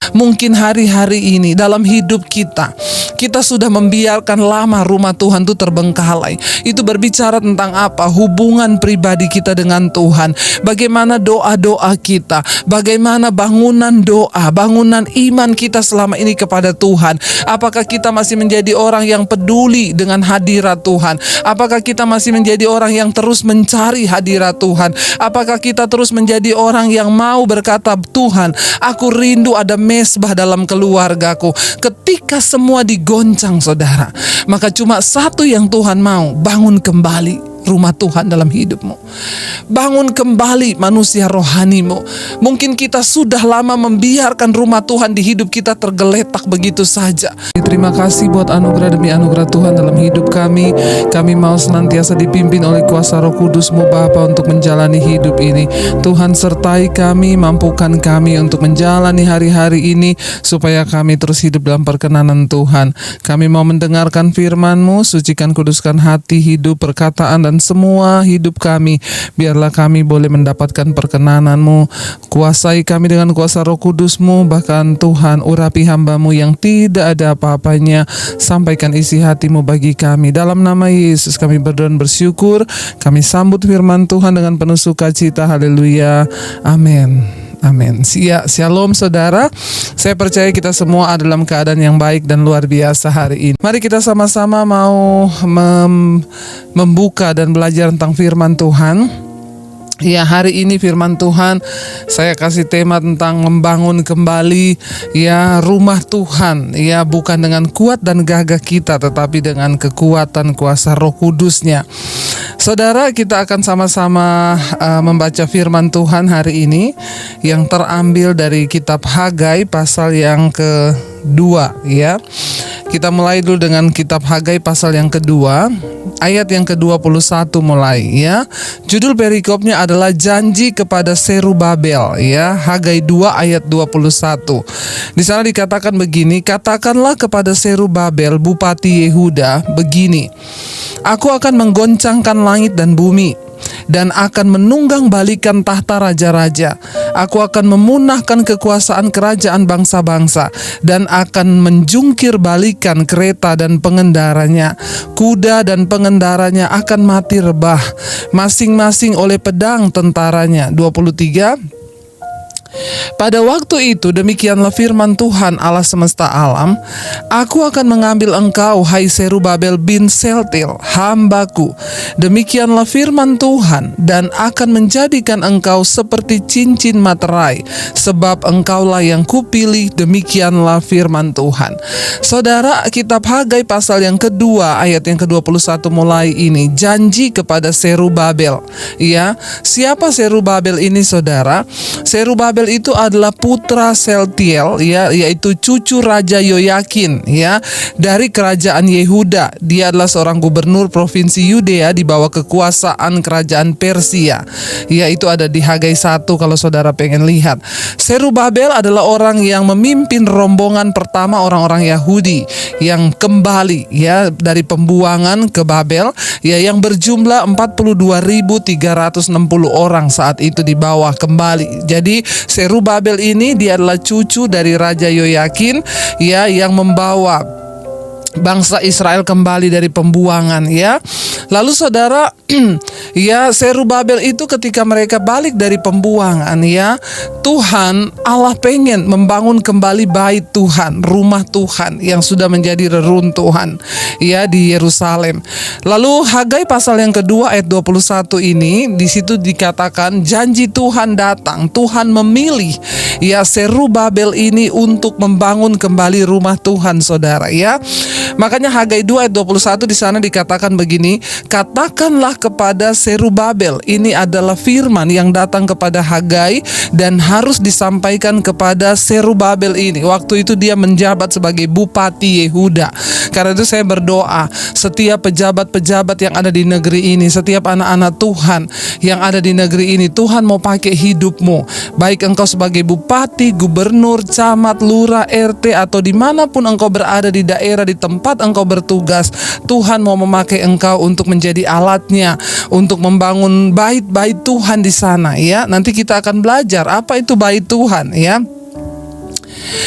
Mungkin hari-hari ini dalam hidup kita, kita sudah membiarkan lama rumah Tuhan itu terbengkalai. Itu berbicara tentang apa? Hubungan pribadi kita dengan Tuhan. Bagaimana doa-doa kita, bagaimana bangunan doa, bangunan iman kita selama ini kepada Tuhan. Apakah kita masih menjadi orang yang peduli dengan hadirat Tuhan? Apakah kita masih menjadi orang yang terus mencari hadirat Tuhan? Apakah kita terus menjadi orang yang mau berkata, Tuhan, aku rindu ada mesbah dalam keluargaku. Ketika semua digoncang, saudara, maka cuma satu yang Tuhan mau, bangun kembali rumah Tuhan dalam hidupmu. Bangun kembali manusia rohanimu. Mungkin kita sudah lama membiarkan rumah Tuhan di hidup kita tergeletak begitu saja. Terima kasih buat anugerah demi anugerah Tuhan dalam hidup kami. Kami mau senantiasa dipimpin oleh kuasa Roh Kudus-Mu Bapa untuk menjalani hidup ini. Tuhan sertai kami, mampukan kami untuk menjalani hari-hari ini supaya kami terus hidup dalam perkenanan Tuhan. Kami mau mendengarkan firman-Mu, sucikan kuduskan hati, hidup, perkataan, dan semua hidup kami. Biarlah kami boleh mendapatkan perkenanan-Mu. Kuasai kami dengan kuasa Roh Kudus-Mu. Bahkan Tuhan, urapi hamba-Mu yang tidak ada apa-apanya. Sampaikan isi hati-Mu bagi kami. Dalam nama Yesus kami berdoa dan bersyukur. Kami sambut firman Tuhan dengan penuh sukacita. Haleluya. Amin. Amin. Shalom saudara. Saya percaya kita semua ada dalam keadaan yang baik dan luar biasa hari ini. Mari kita sama-sama mau membuka dan belajar tentang firman Tuhan. Ya, hari ini firman Tuhan saya kasih tema tentang membangun kembali ya rumah Tuhan. Ya, bukan dengan kuat dan gagah kita, tetapi dengan kekuatan kuasa Roh Kudus-Nya. Saudara, kita akan sama-sama membaca firman Tuhan hari ini yang terambil dari kitab Hagai pasal yang kedua ya. Kita mulai dulu dengan kitab Hagai pasal yang kedua, ayat yang ke-21 mulai ya. Judul perikopnya adalah janji kepada Serubabel ya. Hagai 2 ayat 21. Di sana dikatakan begini, katakanlah kepada Serubabel bupati Yehuda begini, aku akan menggoncangkan langit dan bumi, dan akan menunggang balikan tahta raja-raja. Aku akan memunahkan kekuasaan kerajaan bangsa-bangsa, dan akan menjungkir balikan kereta dan pengendaranya. Kuda dan pengendaranya akan mati rebah, masing-masing oleh pedang tentaranya. 23. Pada waktu itu demikianlah firman Tuhan Allah semesta alam, aku akan mengambil engkau, hai Serubabel bin Seltil, hambaku. Demikianlah firman Tuhan, dan akan menjadikan engkau seperti cincin materai, sebab engkaulah yang kupilih. Demikianlah firman Tuhan. Saudara, kitab Hagai pasal yang kedua ayat yang ke-21 mulai ini, janji kepada Serubabel. Ya, siapa Serubabel ini saudara? Serubabel itu adalah putra Seltiel ya, yaitu cucu Raja Yoyakin ya, dari kerajaan Yehuda. Dia adalah seorang gubernur provinsi Yudea di bawah kekuasaan kerajaan Persia. Ya, itu ada di Hagai 1 kalau saudara pengen lihat. Serubabel adalah orang yang memimpin rombongan pertama orang-orang Yahudi yang kembali ya dari pembuangan ke Babel ya, yang berjumlah 42.360 orang saat itu dibawa kembali. Jadi Serubabel ini dia adalah cucu dari Raja Yoyakin ya, yang membawa bangsa Israel kembali dari pembuangan ya. Lalu saudara, ya Serubabel itu ketika mereka balik dari pembuangan ya, Tuhan Allah pengen membangun kembali bait Tuhan, rumah Tuhan yang sudah menjadi reruntuhan ya di Yerusalem. Lalu Hagai pasal yang kedua ayat 21 ini, di situ dikatakan janji Tuhan datang. Tuhan memilih ya Serubabel ini untuk membangun kembali rumah Tuhan saudara ya. Makanya Hagai 2 ayat 21 di sana dikatakan begini, katakanlah kepada Serubabel. Ini adalah firman yang datang kepada Hagai dan harus disampaikan kepada Serubabel ini. Waktu itu dia menjabat sebagai bupati Yehuda. Karena itu saya berdoa, setiap pejabat-pejabat yang ada di negeri ini, setiap anak-anak Tuhan yang ada di negeri ini, Tuhan mau pakai hidupmu. Baik engkau sebagai bupati, gubernur, camat, lurah, RT, atau dimanapun engkau berada di daerah, di tempat engkau bertugas, Tuhan mau memakai engkau untuk menjadi alatnya, untuk membangun bait-bait Tuhan di sana ya. Nanti kita akan belajar apa itu bait Tuhan ya.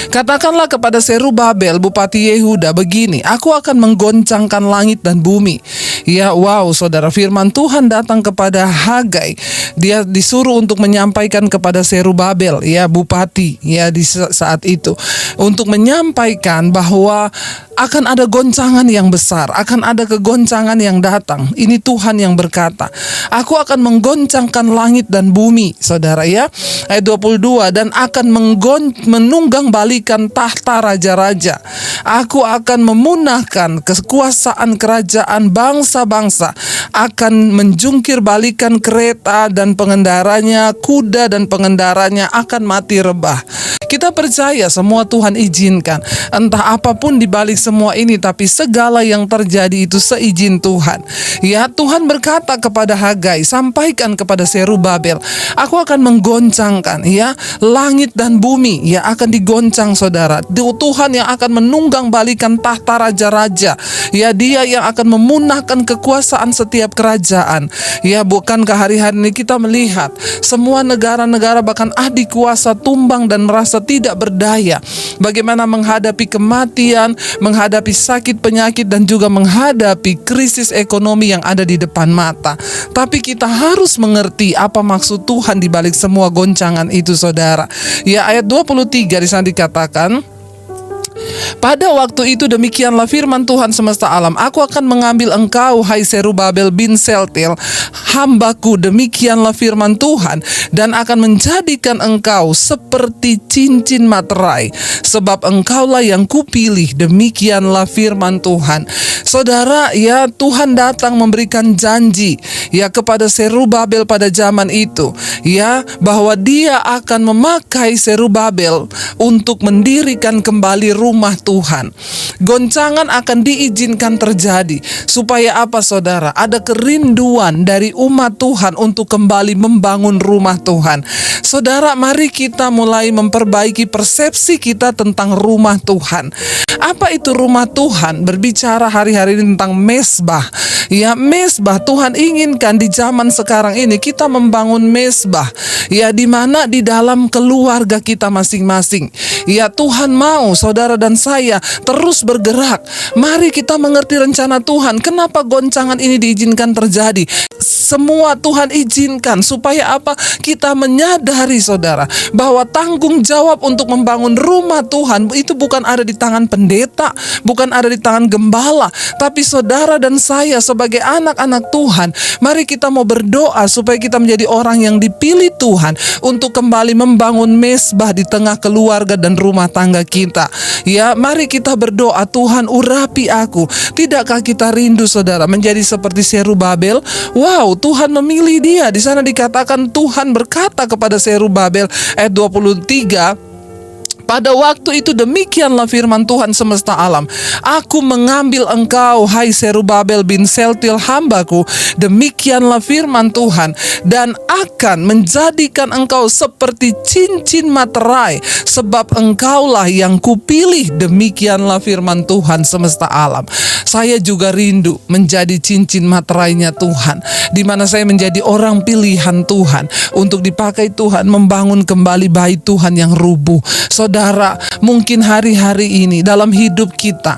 Katakanlah kepada Zerubabel bupati Yehuda begini, aku akan menggoncangkan langit dan bumi. Ya, wow, saudara, firman Tuhan datang kepada Hagai. Dia disuruh untuk menyampaikan kepada Zerubabel, ya, bupati, ya, di saat itu, untuk menyampaikan bahwa akan ada goncangan yang besar, akan ada kegoncangan yang datang. Ini Tuhan yang berkata, aku akan menggoncangkan langit dan bumi, saudara, ya. Ayat 22, dan akan menunggang balikan tahta raja-raja. Aku akan memunahkan kekuasaan kerajaan bangsa-bangsa, akan menjungkir balikan kereta dan pengendaranya, kuda dan pengendaranya akan mati rebah. Kita percaya semua Tuhan izinkan, entah apapun di balik semua ini, tapi segala yang terjadi itu seizin Tuhan. Ya, Tuhan berkata kepada Hagai, sampaikan kepada Zerubabel, aku akan menggoncangkan, ya, langit dan bumi, ya, akan digoncang, saudara. Tuhan yang akan menunggang balikan tahta raja-raja, ya, dia yang akan memunahkan kekuasaan setiap kerajaan. Ya, bukankah hari-hari ini kita melihat semua negara-negara bahkan adik kuasa tumbang dan merasa tidak berdaya, bagaimana menghadapi kematian, menghadapi sakit penyakit, dan juga menghadapi krisis ekonomi yang ada di depan mata. Tapi kita harus mengerti apa maksud Tuhan di balik semua goncangan itu, saudara. Ya, ayat 23 di sana dikatakan, pada waktu itu demikianlah firman Tuhan semesta alam, aku akan mengambil engkau, hai Zerubabel bin Sealtiel, hambaku, demikianlah firman Tuhan, dan akan menjadikan engkau seperti cincin materai, sebab engkaulah yang kupilih, demikianlah firman Tuhan. Saudara, ya, Tuhan datang memberikan janji, ya, kepada Zerubabel pada zaman itu, ya, bahwa dia akan memakai Zerubabel untuk mendirikan kembali rumah Tuhan. Goncangan akan diizinkan terjadi supaya apa, saudara? Ada kerinduan dari umat Tuhan untuk kembali membangun rumah Tuhan. Saudara, mari kita mulai memperbaiki persepsi kita tentang rumah Tuhan. Apa itu rumah Tuhan? Berbicara hari-hari ini tentang mesbah. Ya, mesbah Tuhan inginkan di zaman sekarang ini kita membangun mesbah, ya, di mana di dalam keluarga kita masing-masing. Ya, Tuhan mau saudara dan saya terus bergerak. Mari kita mengerti rencana Tuhan. Kenapa goncangan ini diizinkan terjadi? Semua Tuhan izinkan supaya apa? Kita menyadari, saudara, bahwa tanggung jawab untuk membangun rumah Tuhan itu bukan ada di tangan pendeta, bukan ada di tangan gembala, tapi saudara dan saya sebagai anak-anak Tuhan, mari kita mau berdoa supaya kita menjadi orang yang dipilih Tuhan untuk kembali membangun mesbah di tengah keluarga dan rumah tangga kita. Ya, mari kita berdoa, Tuhan urapi aku. Tidakkah kita rindu, saudara, menjadi seperti Zerubabel? Wow, Tuhan memilih dia. Di sana dikatakan Tuhan berkata kepada Zerubabel, ayat 23, pada waktu itu demikianlah firman Tuhan semesta alam, aku mengambil engkau, hai Zerubabel bin Sealtiel hambaku, demikianlah firman Tuhan, dan akan menjadikan engkau seperti cincin materai, sebab engkaulah yang kupilih, demikianlah firman Tuhan semesta alam. Saya juga rindu menjadi cincin materainya Tuhan, di mana saya menjadi orang pilihan Tuhan untuk dipakai Tuhan membangun kembali bait Tuhan yang rubuh. Saudara, mungkin hari-hari ini dalam hidup kita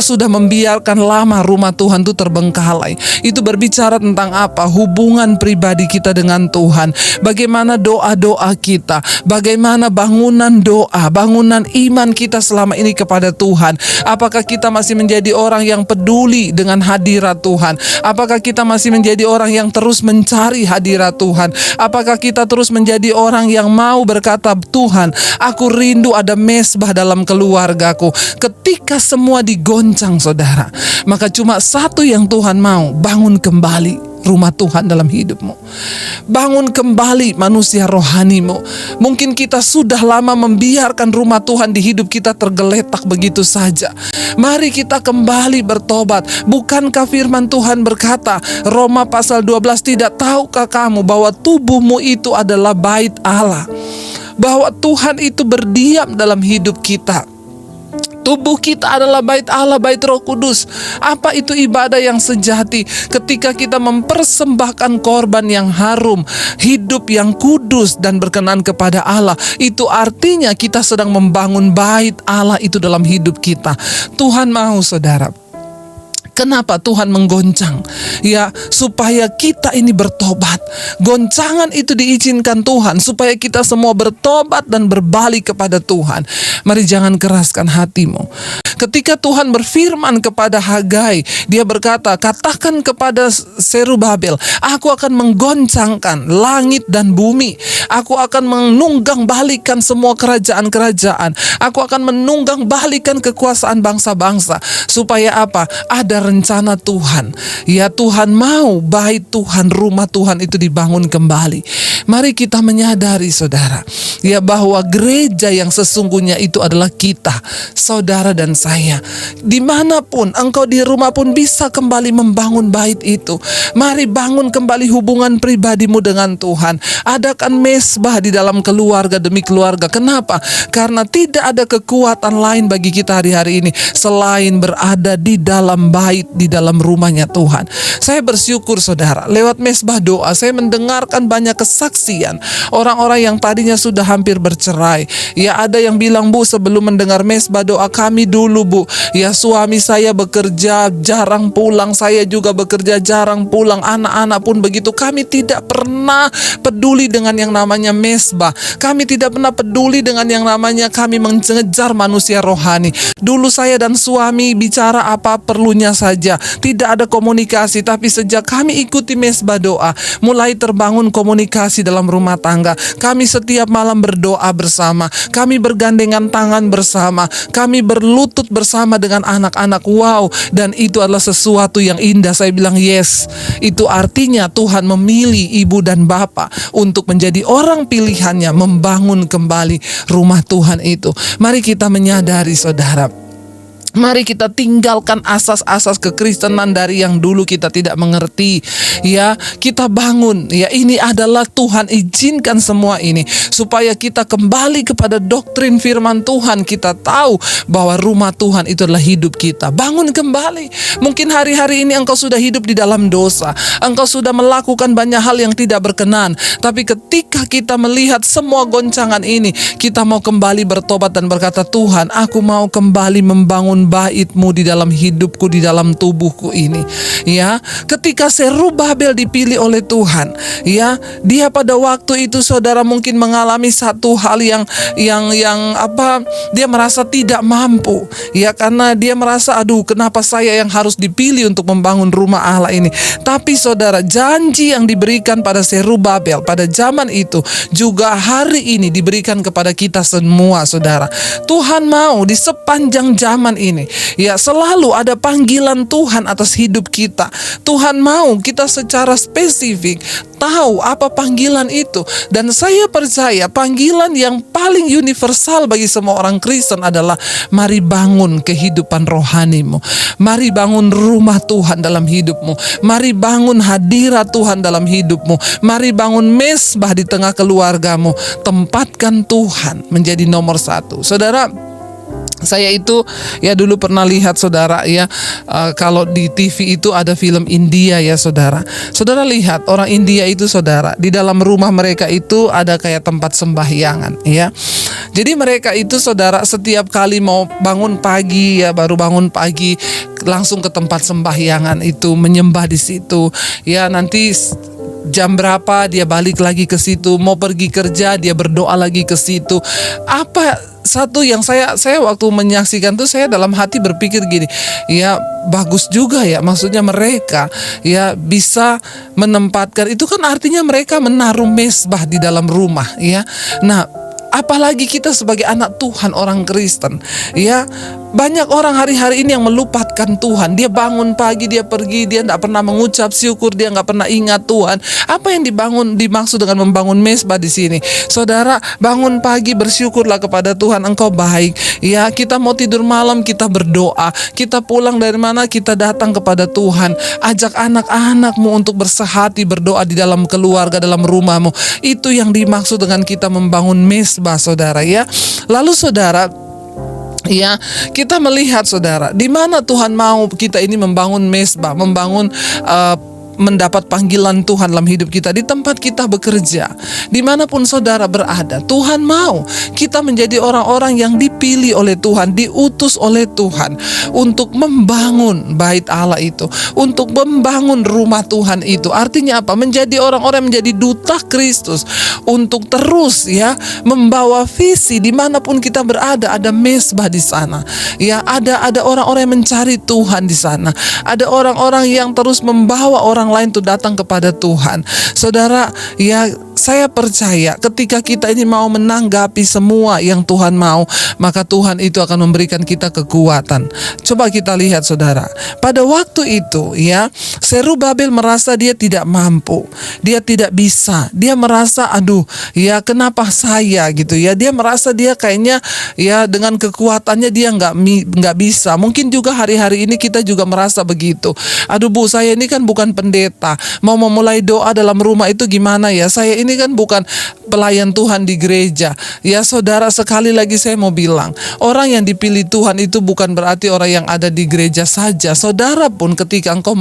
sudah membiarkan lama rumah Tuhan itu terbengkalai. Itu berbicara tentang apa? Hubungan pribadi kita dengan Tuhan. Bagaimana doa-doa kita, bagaimana bangunan doa, bangunan iman kita selama ini kepada Tuhan. Apakah kita masih menjadi orang yang peduli dengan hadirat Tuhan? Apakah kita masih menjadi orang yang terus mencari hadirat Tuhan? Apakah kita terus menjadi orang yang mau berkata, Tuhan, aku rindu ada mesbah dalam keluargaku. Ketika semua digoncang, saudara, maka cuma satu yang Tuhan mau, bangun kembali rumah Tuhan dalam hidupmu. Bangun kembali manusia rohanimu. Mungkin kita sudah lama membiarkan rumah Tuhan di hidup kita tergeletak begitu saja. Mari kita kembali bertobat. Bukankah firman Tuhan berkata, Roma pasal 12, tidak tahukah kamu bahwa tubuhmu itu adalah bait Allah? Bahwa Tuhan itu berdiam dalam hidup kita. Tubuh kita adalah bait Allah, bait Roh Kudus. Apa itu ibadah yang sejati? Ketika kita mempersembahkan korban yang harum, hidup yang kudus dan berkenan kepada Allah, itu artinya kita sedang membangun bait Allah itu dalam hidup kita. Tuhan mau, saudara. Kenapa Tuhan menggoncang? Ya, supaya kita ini bertobat. Goncangan itu diizinkan Tuhan supaya kita semua bertobat dan berbalik kepada Tuhan. Mari jangan keraskan hatimu. Ketika Tuhan berfirman kepada Hagai, dia berkata, katakan kepada Zerubabel, aku akan menggoncangkan langit dan bumi. Aku akan menunggang balikan semua kerajaan-kerajaan. Aku akan menunggang balikan kekuasaan bangsa-bangsa. Supaya apa? Ada rencana Tuhan. Ya, Tuhan mau bait Tuhan, rumah Tuhan itu dibangun kembali. Mari kita menyadari, saudara, ya, bahwa gereja yang sesungguhnya itu adalah kita, saudara dan saya. Dimanapun engkau di rumah pun bisa kembali membangun bait itu. Mari bangun kembali hubungan pribadimu dengan Tuhan. Adakan mesbah di dalam keluarga demi keluarga. Kenapa? Karena tidak ada kekuatan lain bagi kita hari-hari ini selain berada di dalam bait, di dalam rumahnya Tuhan. Saya bersyukur, saudara, lewat mesbah doa saya mendengarkan banyak kesaksian orang-orang yang tadinya sudah hampir bercerai. Ya, ada yang bilang, Bu, sebelum mendengar mesbah doa kami dulu, Bu, ya suami saya bekerja jarang pulang, saya juga bekerja jarang pulang, anak-anak pun begitu. Kami tidak pernah peduli dengan yang namanya mesbah. Kami tidak pernah peduli dengan yang namanya kami mengejar manusia rohani. Dulu saya dan suami bicara apa perlunya saja, tidak ada komunikasi. Tapi sejak kami ikuti mesbah doa, mulai terbangun komunikasi dalam rumah tangga. Kami setiap malam berdoa bersama, kami bergandengan tangan bersama, kami berlutut bersama dengan anak-anak. Wow, dan itu adalah sesuatu yang indah. Saya bilang yes, itu artinya Tuhan memilih ibu dan bapak untuk menjadi orang pilihannya membangun kembali rumah Tuhan itu. Mari kita menyadari, saudara, mari kita tinggalkan asas-asas kekristenan dari yang dulu kita tidak mengerti. Ya, kita bangun. Ya, ini adalah Tuhan izinkan semua ini supaya kita kembali kepada doktrin firman Tuhan. Kita tahu bahwa rumah Tuhan itu adalah hidup kita. Bangun kembali. Mungkin hari-hari ini engkau sudah hidup di dalam dosa. Engkau sudah melakukan banyak hal yang tidak berkenan. Tapi ketika kita melihat semua goncangan ini, kita mau kembali bertobat dan berkata, Tuhan, aku mau kembali membangun bait-Mu di dalam hidupku, di dalam tubuhku ini. Ya, ketika Zerubabel dipilih oleh Tuhan, ya, dia pada waktu itu, saudara, mungkin mengalami satu hal yang dia merasa tidak mampu. Ya, karena dia merasa, aduh, kenapa saya yang harus dipilih untuk membangun rumah Allah ini. Tapi saudara, janji yang diberikan pada Zerubabel pada zaman itu juga hari ini diberikan kepada kita semua, saudara. Tuhan mau di sepanjang zaman ini, ya, selalu ada panggilan Tuhan atas hidup kita. Tuhan mau kita secara spesifik tahu apa panggilan itu. Dan saya percaya panggilan yang paling universal bagi semua orang Kristen adalah mari bangun kehidupan rohanimu. Mari bangun rumah Tuhan dalam hidupmu. Mari bangun hadirat Tuhan dalam hidupmu. Mari bangun mesbah di tengah keluargamu. Tempatkan Tuhan menjadi nomor satu. Saudara, saya itu ya dulu pernah lihat, saudara, ya, kalau di TV itu ada film India, ya, saudara. Saudara lihat orang India itu, saudara, di dalam rumah mereka itu ada kayak tempat sembahyangan, ya. Jadi mereka itu, saudara, setiap kali mau bangun pagi, ya, baru bangun pagi langsung ke tempat sembahyangan itu menyembah di situ. Ya, nanti jam berapa dia balik lagi ke situ, mau pergi kerja dia berdoa lagi ke situ. Apa satu yang saya waktu menyaksikan tuh, saya dalam hati berpikir gini, ya, bagus juga ya, maksudnya mereka ya bisa menempatkan itu, kan artinya mereka menaruh mesbah di dalam rumah, ya. Nah, apalagi kita sebagai anak Tuhan, orang Kristen, ya. Banyak orang hari-hari ini yang melupakan Tuhan. Dia bangun pagi, dia pergi, dia tidak pernah mengucap syukur, dia nggak pernah ingat Tuhan. Apa yang dimaksud dengan membangun mesbah di sini? Saudara, bangun pagi, bersyukurlah kepada Tuhan, Engkau baik. Ya, kita mau tidur malam, kita berdoa. Kita pulang dari mana, kita datang kepada Tuhan. Ajak anak-anakmu untuk bersehati, berdoa di dalam keluarga, dalam rumahmu. Itu yang dimaksud dengan kita membangun mesbah, saudara, ya. Lalu, saudara, Ya, kita melihat saudara, di mana Tuhan mau kita ini membangun mesbah, membangun mendapat panggilan Tuhan dalam hidup kita, di tempat kita bekerja, dimanapun saudara berada. Tuhan mau kita menjadi orang-orang yang dipilih oleh Tuhan, diutus oleh Tuhan untuk membangun bait Allah itu, untuk membangun rumah Tuhan itu. Artinya apa? Menjadi orang-orang, menjadi duta Kristus, untuk terus ya membawa visi dimanapun kita berada. Ada mesbah di sana, ya ada orang-orang yang mencari Tuhan di sana, ada orang-orang yang terus membawa orang lain itu datang kepada Tuhan. Saudara, ya saya percaya ketika kita ini mau menanggapi semua yang Tuhan mau, maka Tuhan itu akan memberikan kita kekuatan. Coba kita lihat saudara, pada waktu itu ya, Zerubabel merasa dia tidak mampu, dia tidak bisa, dia merasa aduh ya kenapa saya gitu ya, dia merasa dia kayaknya ya dengan kekuatannya dia nggak bisa. Mungkin juga hari-hari ini kita juga merasa begitu. Aduh Bu, saya ini kan bukan pendeta, mau memulai doa dalam rumah itu gimana ya, saya ini kan bukan pelayan Tuhan di gereja. Ya saudara, sekali lagi saya mau bilang, orang yang dipilih Tuhan itu bukan berarti orang yang ada di gereja saja. Saudara pun ketika engkau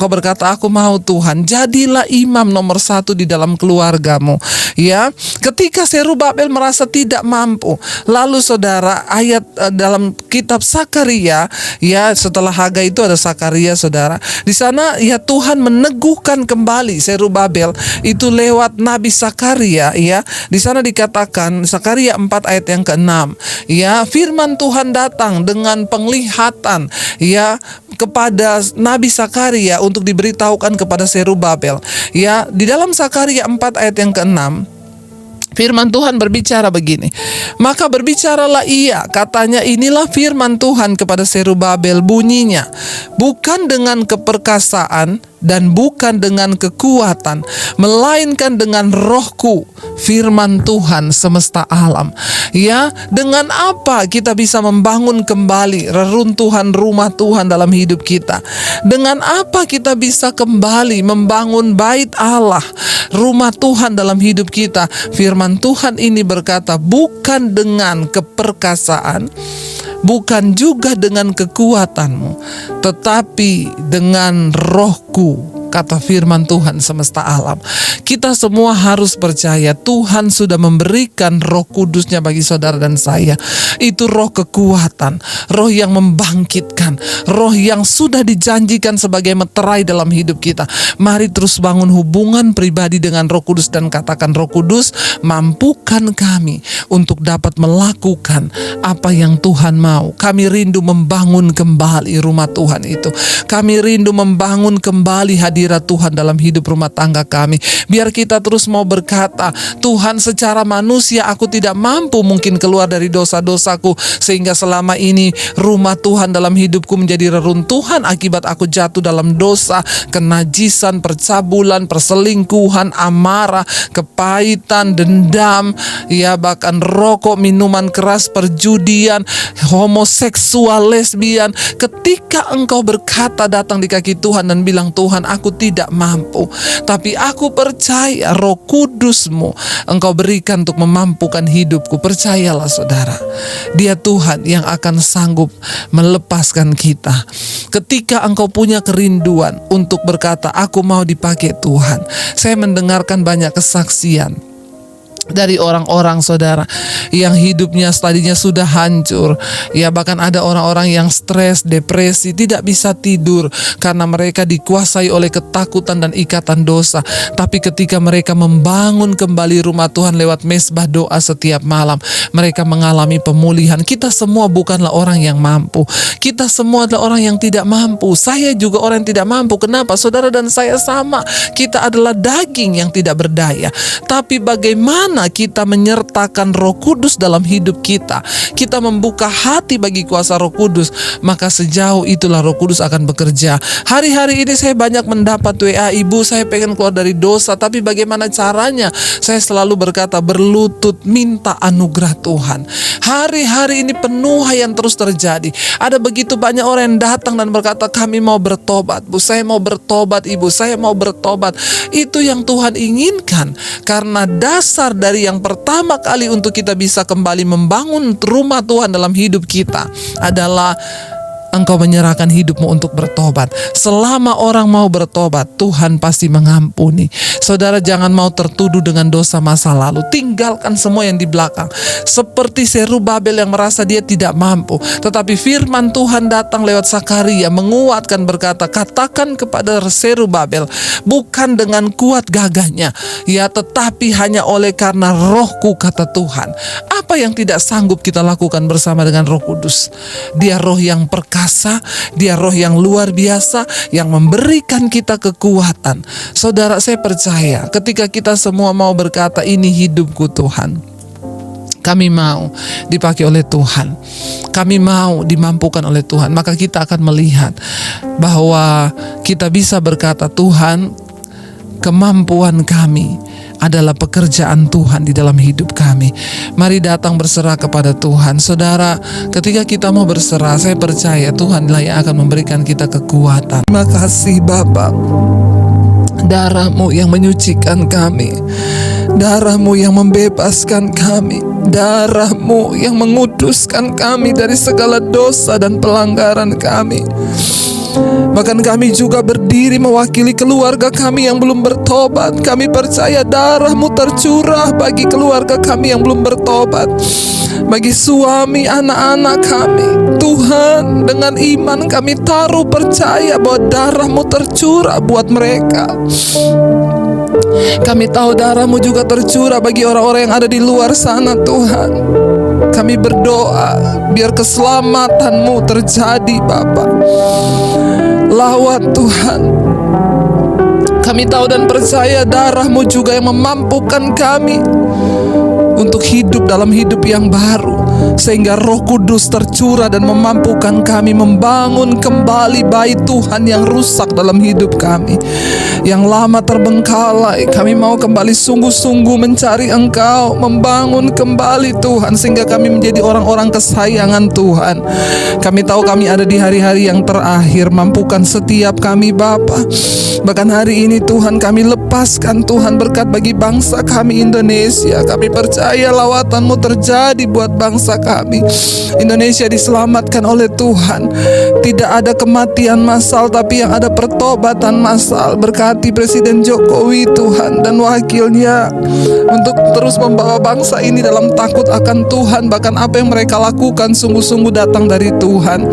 berkata aku mau Tuhan, jadilah imam nomor 1 di dalam keluargamu. Ya, ketika Zerubabel merasa tidak mampu, lalu saudara, ayat dalam kitab Sakaria, ya setelah Hagai itu ada Sakaria saudara. Di sana ya Tuhan meneguhkan kembali Zerubabel itu lewat Nabi Sakaria, ya. Di sana dikatakan Sakaria 4 ayat yang ke-6, ya, firman Tuhan datang dengan penglihatan ya kepada Nabi Sakaria untuk diberitahukan kepada Zerubabel. Ya, di dalam Sakaria 4 ayat yang ke-6 firman Tuhan berbicara begini. Maka berbicaralah ia, katanya, inilah firman Tuhan kepada Zerubabel, bunyinya, bukan dengan keperkasaan dan bukan dengan kekuatan, melainkan dengan rohku, firman Tuhan semesta alam. Ya, dengan apa kita bisa membangun kembali reruntuhan rumah Tuhan dalam hidup kita? Dengan apa kita bisa kembali membangun bait Allah, rumah Tuhan dalam hidup kita? Firman Tuhan ini berkata, bukan dengan keperkasaan, bukan juga dengan kekuatanmu, tetapi dengan rohku, kata firman Tuhan semesta alam. Kita semua harus percaya Tuhan sudah memberikan Roh Kudusnya bagi saudara dan saya. Itu roh kekuatan, roh yang membangkitkan, roh yang sudah dijanjikan sebagai meterai dalam hidup kita. Mari terus bangun hubungan pribadi dengan Roh Kudus dan katakan, Roh Kudus, mampukan kami untuk dapat melakukan apa yang Tuhan mau. Kami rindu membangun kembali rumah Tuhan itu. Kami rindu membangun kembali hadirat Tuhan dalam hidup rumah tangga kami. Biar kita terus mau berkata, Tuhan, secara manusia aku tidak mampu mungkin keluar dari dosa-dosaku, sehingga selama ini rumah Tuhan dalam hidupku menjadi reruntuhan akibat aku jatuh dalam dosa, kenajisan, percabulan, perselingkuhan, amarah, kepahitan, dendam, ya bahkan rokok, minuman keras, perjudian, homoseksual, lesbian. Ketika engkau berkata datang di kaki Tuhan dan bilang, Tuhan, aku tidak mampu, tapi aku percaya Roh Kudus-Mu Engkau berikan untuk memampukan hidupku. Percayalah saudara, Dia Tuhan yang akan sanggup melepaskan kita. Ketika engkau punya kerinduan untuk berkata, aku mau dipakai Tuhan. Saya mendengarkan banyak kesaksian dari orang-orang saudara yang hidupnya tadinya sudah hancur, ya bahkan ada orang-orang yang stres, depresi, tidak bisa tidur karena mereka dikuasai oleh ketakutan dan ikatan dosa. Tapi ketika mereka membangun kembali rumah Tuhan lewat mesbah doa setiap malam, mereka mengalami pemulihan. Kita semua bukanlah orang yang mampu, kita semua adalah orang yang tidak mampu. Saya juga orang yang tidak mampu. Kenapa? Saudara dan saya sama, kita adalah daging yang tidak berdaya. Tapi bagaimana kita menyertakan Roh Kudus dalam hidup kita, kita membuka hati bagi kuasa Roh Kudus, maka sejauh itulah Roh Kudus akan bekerja. Hari-hari ini saya banyak mendapat WA, ibu saya pengen keluar dari dosa, tapi bagaimana caranya? Saya selalu berkata, berlutut minta anugerah Tuhan. Hari-hari ini penuaian terus terjadi. Ada begitu banyak orang yang datang dan berkata, kami mau bertobat, Bu, saya mau bertobat, Ibu, saya mau bertobat. Itu yang Tuhan inginkan, karena dasar dari yang pertama kali untuk kita bisa kembali membangun rumah Tuhan dalam hidup kita adalah engkau menyerahkan hidupmu untuk bertobat. Selama orang mau bertobat, Tuhan pasti mengampuni. Saudara, jangan mau tertuduh dengan dosa masa lalu. Tinggalkan semua yang di belakang. Seperti Zerubabel yang merasa dia tidak mampu, tetapi firman Tuhan datang lewat Zakaria menguatkan, berkata, katakan kepada Zerubabel, bukan dengan kuat gagahnya, ya, tetapi hanya oleh karena rohku, kata Tuhan. Apa yang tidak sanggup kita lakukan bersama dengan Roh Kudus? Dia roh yang perkasa, dia roh yang luar biasa, yang memberikan kita kekuatan. Saudara, saya percaya ketika kita semua mau berkata, ini hidupku Tuhan, kami mau dipakai oleh Tuhan, kami mau dimampukan oleh Tuhan, maka kita akan melihat bahwa kita bisa berkata, Tuhan, kemampuan kami adalah pekerjaan Tuhan di dalam hidup kami. Mari datang berserah kepada Tuhan. Saudara, ketika kita mau berserah, saya percaya Tuhanlah yang akan memberikan kita kekuatan. Terima kasih Bapa. Darah-Mu yang menyucikan kami, darah-Mu yang membebaskan kami, darah-Mu yang menguduskan kami dari segala dosa dan pelanggaran kami. Bahkan kami juga berdiri mewakili keluarga kami yang belum bertobat. Kami percaya darah-Mu tercurah bagi keluarga kami yang belum bertobat, bagi suami, anak-anak kami. Tuhan, dengan iman kami taruh percaya bahwa darah-Mu tercurah buat mereka. Kami tahu darah-Mu juga tercurah bagi orang-orang yang ada di luar sana, Tuhan. Kami berdoa biar keselamatan-Mu terjadi, Bapa. Lawat Tuhan. Kami tahu dan percaya darah-Mu juga yang memampukan kami untuk hidup dalam hidup yang baru, sehingga Roh Kudus tercurah dan memampukan kami membangun kembali bait Tuhan yang rusak dalam hidup kami, yang lama terbengkalai. Kami mau kembali sungguh-sungguh mencari Engkau, membangun kembali Tuhan, sehingga kami menjadi orang-orang kesayangan Tuhan. Kami tahu kami ada di hari-hari yang terakhir. Mampukan setiap kami Bapa. Bahkan hari ini Tuhan, kami lepaskan Tuhan berkat bagi bangsa kami Indonesia. Kami percaya lawatan-Mu terjadi buat bangsa kami. Indonesia diselamatkan oleh Tuhan. Tidak ada kematian massal, tapi yang ada pertobatan massal. Berkati Presiden Jokowi Tuhan dan wakilnya untuk terus membawa bangsa ini dalam takut akan Tuhan. Bahkan apa yang mereka lakukan sungguh-sungguh datang dari Tuhan.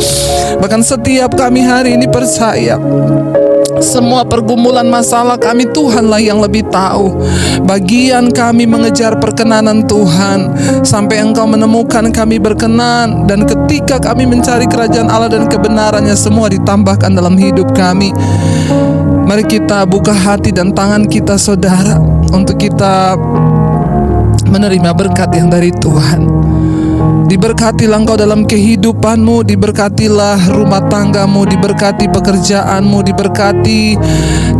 Bahkan setiap kami hari ini percaya semua pergumulan masalah kami Tuhanlah yang lebih tahu. Bagian kami mengejar perkenanan Tuhan sampai Engkau menemukan kami berkenan. Dan ketika kami mencari kerajaan Allah dan kebenarannya, semua ditambahkan dalam hidup kami. Mari kita buka hati dan tangan kita, saudara, untuk kita menerima berkat yang dari Tuhan. Diberkatilah engkau dalam kehidupanmu, diberkatilah rumah tanggamu, diberkati pekerjaanmu, diberkati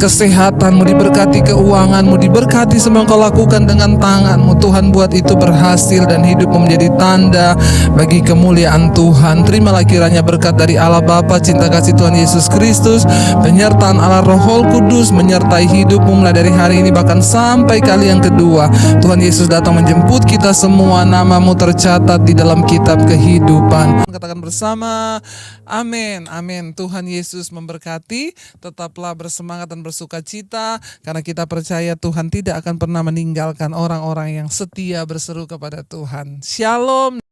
kesehatanmu, diberkati keuanganmu, diberkati semua yang kau lakukan dengan tanganmu. Tuhan buat itu berhasil dan hidupmu menjadi tanda bagi kemuliaan Tuhan. Terimalah kiranya berkat dari Allah Bapa, cinta kasih Tuhan Yesus Kristus, penyertaan Allah Roh Kudus menyertai hidupmu mulai dari hari ini bahkan sampai kali yang kedua. Tuhan Yesus datang menjemput kita semua, namamu tercatat di dalam kitab kehidupan. Katakan bersama, amin, amin. Tuhan Yesus memberkati. Tetaplah bersemangat dan bersuka cita, karena kita percaya Tuhan tidak akan pernah meninggalkan orang-orang yang setia berseru kepada Tuhan. Shalom.